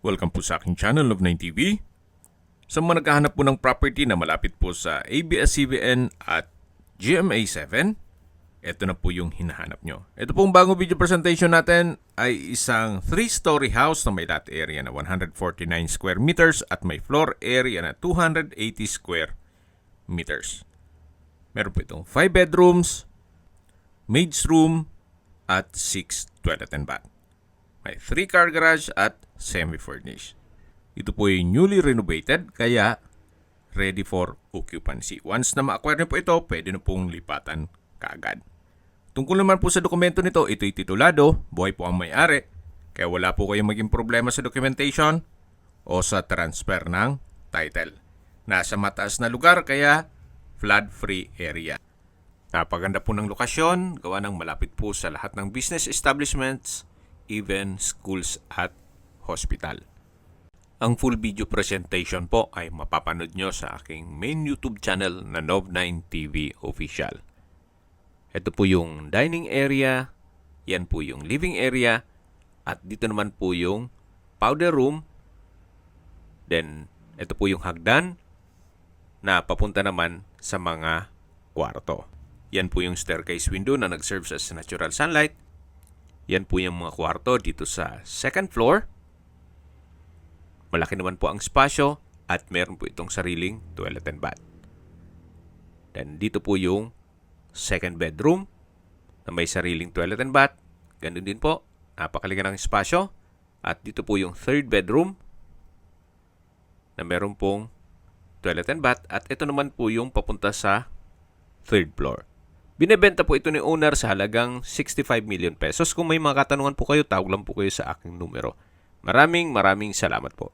Welcome po sa aking channel, Love9TV. Sa mga naghahanap po ng property na malapit po sa ABS-CBN at GMA7, ito na po yung hinahanap nyo. Ito pong bagong video presentation natin ay isang 3-story house na may lot area na 149 square meters at may floor area na 280 square meters. Meron po itong 5 bedrooms, maid's room, at 6 toilet and bath. May 3-car garage at semi-furnished. Ito po ay newly renovated kaya ready for occupancy. Once na ma-acquire nyo po ito, pwede na pong lipatan kaagad. Tungkol naman po sa dokumento nito, ito'y titulado, buhay po ang may-ari, kaya wala po kayong maging problema sa documentation o sa transfer ng title. Nasa mataas na lugar kaya flood-free area. Napaganda po ng lokasyon, gawa ng malapit po sa lahat ng business establishments, even schools at hospital. Ang full video presentation po ay mapapanood nyo sa aking main YouTube channel na Love9TV Official. Ito po yung dining area, yan po yung living area, at dito naman po yung powder room. Then, ito po yung hagdan na papunta naman sa mga kwarto. Yan po yung staircase window na nag-serve as natural sunlight. Yan po yung mga kwarto dito sa second floor. Malaki naman po ang spasyo at meron po itong sariling toilet and bath. Then dito po yung second bedroom na may sariling toilet and bath. Ganun din po, napakalaki ng spasyo. At dito po yung third bedroom na meron pong toilet and bath. At ito naman po yung papunta sa third floor. Binebenta po ito ni owner sa halagang 65 million pesos. Kung may mga katanungan po kayo, tawag lang po kayo sa aking numero. Maraming salamat po.